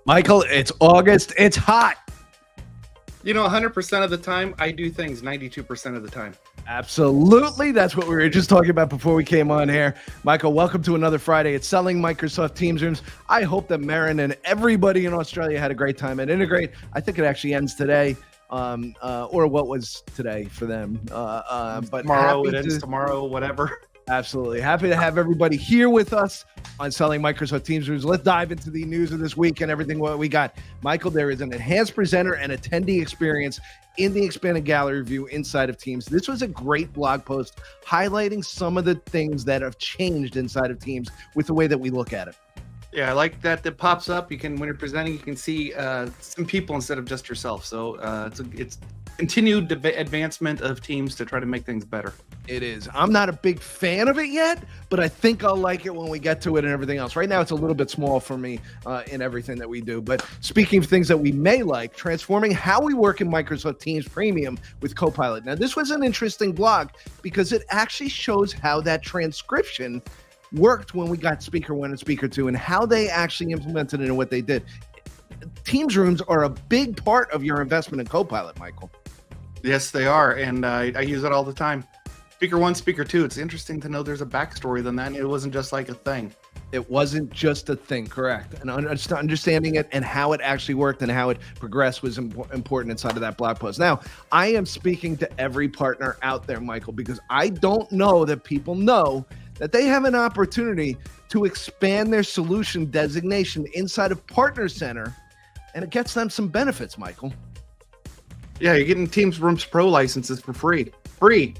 Michael, it's August. It's hot. 100% of the time, I do things 92% of the time. Absolutely. That's what we were just talking about before we came on here. Michael, welcome to another Friday. It's Selling Microsoft Teams Rooms. I hope that Mehryn and everybody in Australia had a great time at Integrate. I think it actually ends today, or what was today for them. But tomorrow, it ends tomorrow, whatever. Absolutely. Happy to have everybody here with us on Selling Microsoft Teams Rooms. Let's dive into the news of this week and everything what we got. Michael, there is an enhanced presenter and attendee experience in the expanded gallery view inside of Teams. This was a great blog post highlighting some of the things that have changed inside of Teams with the way that we look at it. Yeah, I like that it pops up. You can, when you're presenting, you can see some people instead of just yourself. So it's continued advancement of Teams to try to make things better. It is. I'm not a big fan of it yet, but I think I'll like it when we get to it and everything else. Right now, it's a little bit small for me in everything that we do. But speaking of things that we may like, transforming how we work in Microsoft Teams Premium with Copilot. Now, this was an interesting blog because it actually shows how that transcription worked when we got Speaker 1 and Speaker 2 and how they actually implemented it and what they did. Teams rooms are a big part of your investment in Copilot, Michael. Yes, they are. And I use it all the time. Speaker 1, Speaker 2. It's interesting to know there's a backstory than that. It wasn't just like a thing. It wasn't just a thing, correct. And understanding it and how it actually worked and how it progressed was important inside of that blog post. Now, I am speaking to every partner out there, Michael, because I don't know that people know that they have an opportunity to expand their solution designation inside of Partner Center, and it gets them some benefits, Michael. Yeah, you're getting Teams Rooms Pro licenses for free. Free.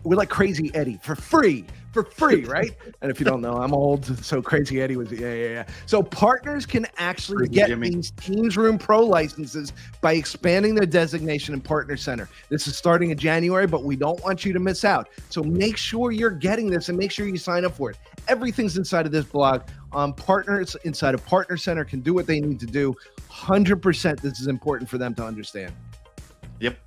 We're like Crazy Eddie for free, right? And if you don't know, I'm old, so Crazy Eddie was, yeah. So partners can actually get these Teams Room Pro licenses by expanding their designation in Partner Center. This is starting in January, but we don't want you to miss out. So make sure you're getting this and make sure you sign up for it. Everything's inside of this blog. Partners inside of Partner Center can do what they need to do. 100% this is important for them to understand. Yep.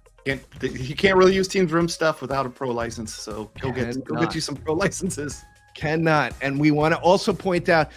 You can't really use Teams Room stuff without a pro license, so go get you some pro licenses. Cannot. And we want to also point out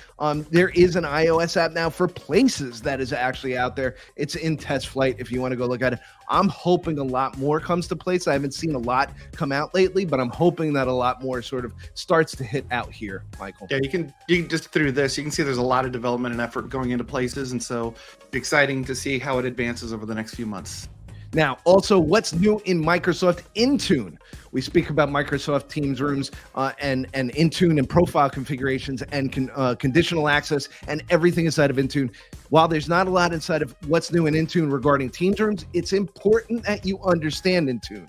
there is an iOS app now for Places that is actually out there. It's in test flight if you want to go look at it. I'm hoping a lot more comes to Places. I haven't seen a lot come out lately, but I'm hoping that a lot more sort of starts to hit out here, Michael. Yeah, you can just through this, you can see there's a lot of development and effort going into Places, and so exciting to see how it advances over the next few months. Now, also, what's new in Microsoft Intune? We speak about Microsoft Teams Rooms and Intune and profile configurations and conditional access and everything inside of Intune. While there's not a lot inside of what's new in Intune regarding Teams Rooms, it's important that you understand Intune.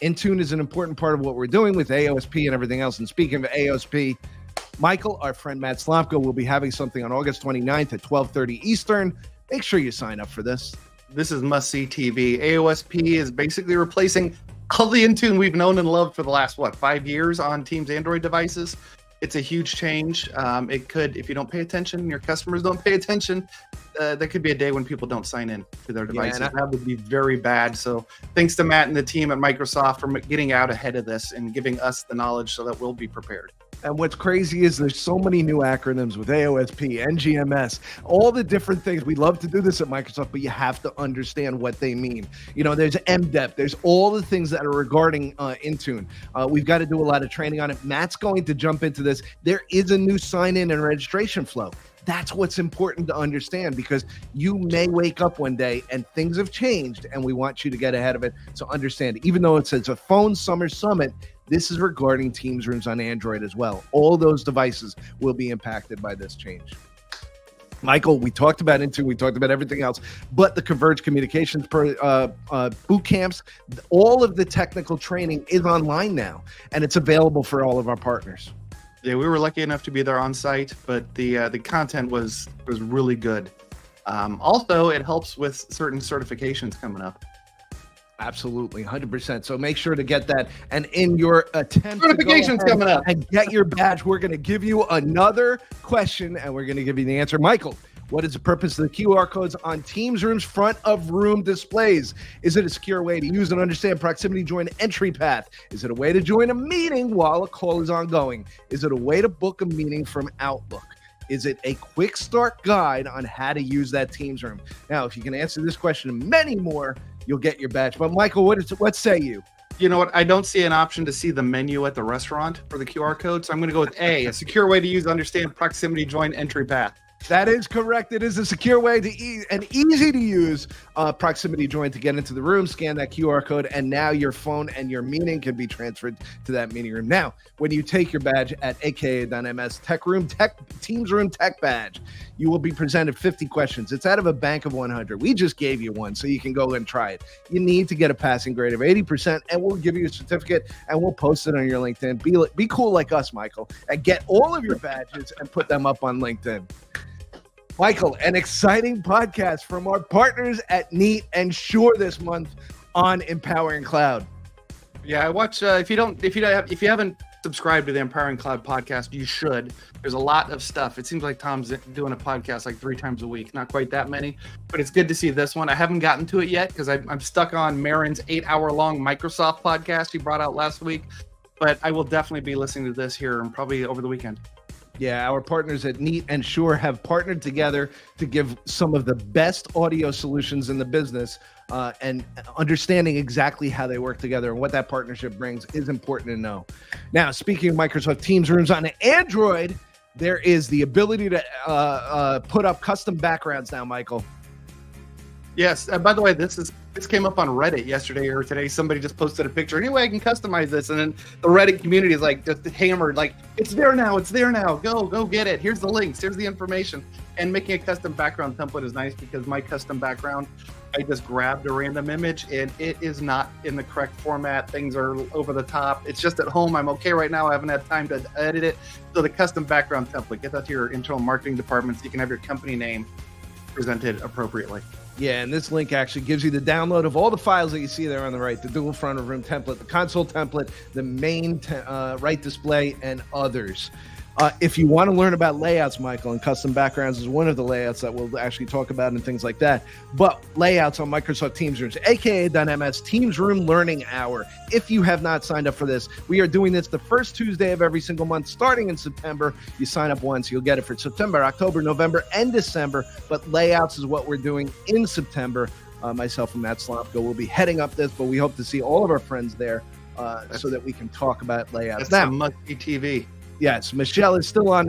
Intune is an important part of what we're doing with AOSP and everything else. And speaking of AOSP, Michael, our friend Matt Slomko, will be having something on August 29th at 12:30 Eastern. Make sure you sign up for this. This is must-see TV. AOSP is basically replacing all the Intune we've known and loved for the last, 5 years on Teams Android devices. It's a huge change. It could, if you don't pay attention, your customers don't pay attention, there could be a day when people don't sign in to their devices. That would be very bad. So thanks to Matt and the team at Microsoft for getting out ahead of this and giving us the knowledge so that we'll be prepared. And what's crazy is there's so many new acronyms with AOSP, NGMS, all the different things. We love to do this at Microsoft, but you have to understand what they mean. There's MDEP. There's all the things that are regarding Intune. We've got to do a lot of training on it. Matt's going to jump into this. There is a new sign-in and registration flow. That's what's important to understand because you may wake up one day and things have changed and we want you to get ahead of it. So understand, even though it says a phone summer summit, this is regarding Teams Rooms on Android as well. All those devices will be impacted by this change. Michael, we talked about Intune, we talked about everything else, but the Converged Communications boot camps, all of the technical training is online now, and it's available for all of our partners. Yeah, we were lucky enough to be there on site, but the content was really good. Also, it helps with certain certifications coming up. Absolutely, 100%. So make sure to get that. And in your attempt certifications to go coming up and get your badge, we're going to give you another question, and we're going to give you the answer. Michael, what is the purpose of the QR codes on Teams Rooms front of room displays? Is it a secure way to use and understand proximity join entry path? Is it a way to join a meeting while a call is ongoing? Is it a way to book a meeting from Outlook? Is it a quick start guide on how to use that Teams room? Now, if you can answer this question and many more, you'll get your badge. But Michael, what say you? You know what? I don't see an option to see the menu at the restaurant for the QR code. So I'm going to go with a secure way to use, understand, proximity, join, entry path. That is correct. It is a secure way to and easy to use proximity join to get into the room, scan that QR code, and now your phone and your meeting can be transferred to that meeting room. Now, when you take your badge at aka.ms Teams Room Tech Badge, you will be presented 50 questions. It's out of a bank of 100. We just gave you one, so you can go and try it. You need to get a passing grade of 80%, and we'll give you a certificate, and we'll post it on your LinkedIn. Be cool like us, Michael, and get all of your badges and put them up on LinkedIn. Michael, an exciting podcast from our partners at Neat and Sure this month on Empowering Cloud. Yeah, I watch. If you haven't subscribed to the Empowering Cloud podcast, you should. There's a lot of stuff. It seems like Tom's doing a podcast like 3 times a week. Not quite that many, but it's good to see this one. I haven't gotten to it yet because I'm stuck on Mehryn's 8-hour-long Microsoft podcast he brought out last week. But I will definitely be listening to this here and probably over the weekend. Yeah, our partners at Neat and Sure have partnered together to give some of the best audio solutions in the business, and understanding exactly how they work together and what that partnership brings is important to know. Now, speaking of Microsoft Teams rooms on Android, there is the ability to put up custom backgrounds now, Michael. Yes. By the way, this came up on Reddit yesterday or today. Somebody just posted a picture. Anyway, I can customize this, and then the Reddit community is like just hammered. Like, it's there now. It's there now. Go get it. Here's the links. Here's the information. And making a custom background template is nice because my custom background, I just grabbed a random image and it is not in the correct format. Things are over the top. It's just at home. I'm okay right now. I haven't had time to edit it. So the custom background template, get that to your internal marketing department so you can have your company name presented appropriately. Yeah, and this link actually gives you the download of all the files that you see there on the right, the dual front of room template, the console template, the main right display, and others. If you want to learn about layouts, Michael, and custom backgrounds is one of the layouts that we'll actually talk about and things like that. But layouts on Microsoft Teams Rooms, aka.ms Teams Room Learning Hour. If you have not signed up for this, we are doing this the first Tuesday of every single month, starting in September. You sign up once, you'll get it for September, October, November, and December. But layouts is what we're doing in September. Myself and Matt Slomko will be heading up this, but we hope to see all of our friends there so that we can talk about layouts. That's a must-see TV. Yes, Michelle is still on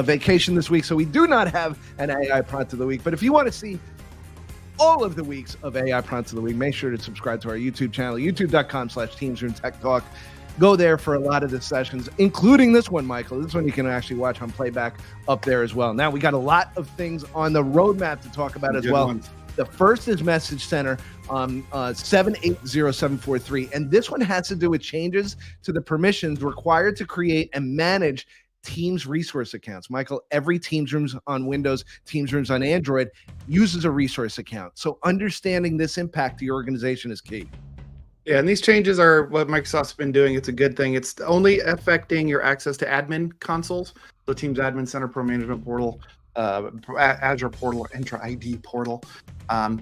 vacation this week, so we do not have an AI Prompt of the Week. But if you want to see all of the weeks of AI Prompts of the Week, make sure to subscribe to our YouTube channel, youtube.com/Teams Room Tech Talk. Go there for a lot of the sessions, including this one, Michael. This one you can actually watch on playback up there as well. Now, we got a lot of things on the roadmap to talk about as well. The first is Message Center 780743. And this one has to do with changes to the permissions required to create and manage Teams resource accounts. Michael, every Teams Rooms on Windows, Teams Rooms on Android uses a resource account. So understanding this impact to your organization is key. Yeah, and these changes are what Microsoft's been doing. It's a good thing. It's only affecting your access to admin consoles, the Teams Admin Center, Pro Management Portal, Azure Portal, Entra ID Portal.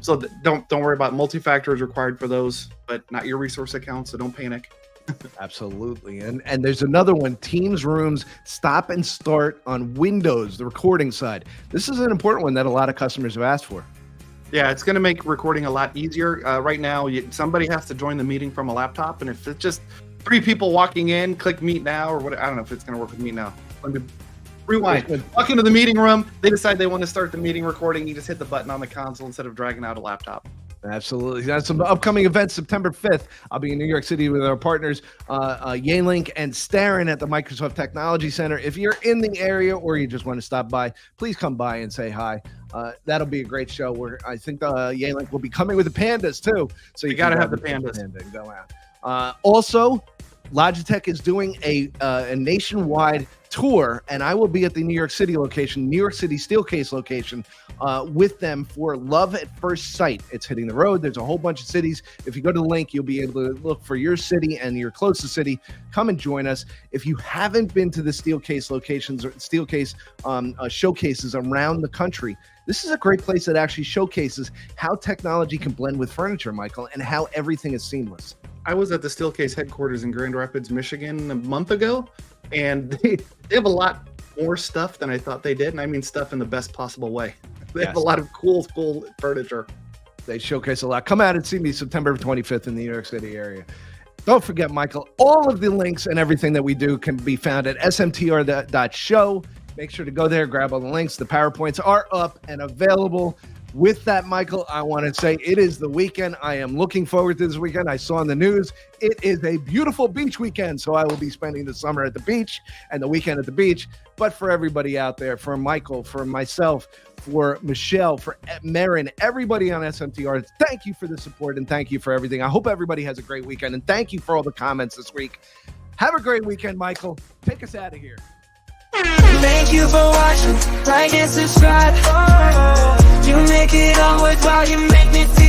So don't worry about multi-factor is required for those, but not your resource account, so don't panic. Absolutely. And there's another one, Teams Rooms Stop and Start on Windows, the recording side. This is an important one that a lot of customers have asked for. Yeah, it's going to make recording a lot easier. Right now, somebody has to join the meeting from a laptop, and if it's just 3 people walking in, click Meet Now, or what? I don't know if it's going to work with Meet Now. Let me rewind. Walk into the meeting room. They decide they want to start the meeting recording. You just hit the button on the console instead of dragging out a laptop. Absolutely. That's some upcoming events. September 5th, I'll be in New York City with our partners, Yealink and Starin at the Microsoft Technology Center. If you're in the area or you just want to stop by, please come by and say hi. That'll be a great show. I think Yealink will be coming with the pandas too. So you got to have the pandas. And go out. Also, Logitech is doing a nationwide tour, and I will be at the New York City location, New York City Steelcase location, with them for Love at First Sight. It's hitting the road. There's a whole bunch of cities. If you go to the link, you'll be able to look for your city and your closest city. Come and join us. If you haven't been to the Steelcase locations or Steelcase showcases around the country, this is a great place that actually showcases how technology can blend with furniture, Michael, and how everything is seamless. I was at the Steelcase headquarters in Grand Rapids, Michigan a month ago, and they have a lot more stuff than I thought they did, and I mean stuff in the best possible way. They have a Yes. lot of cool furniture. They showcase a lot. Come out and see me September 25th in the New York City area. Don't forget, Michael, all of the links and everything that we do can be found at smtr.show. Make sure to go there, grab all the links. The PowerPoints are up and available. With that, Michael, I want to say it is the weekend. I am looking forward to this weekend. I saw in the news it is a beautiful beach weekend, so I will be spending the summer at the beach and the weekend at the beach. But for everybody out there, for Michael, for myself, for Michelle, for Mehryn, everybody on SMTR, thank you for the support and thank you for everything. I hope everybody has a great weekend, and thank you for all the comments this week. Have a great weekend, Michael. Take us out of here. Thank you for watching, like and subscribe. You make it all worthwhile, you make me feel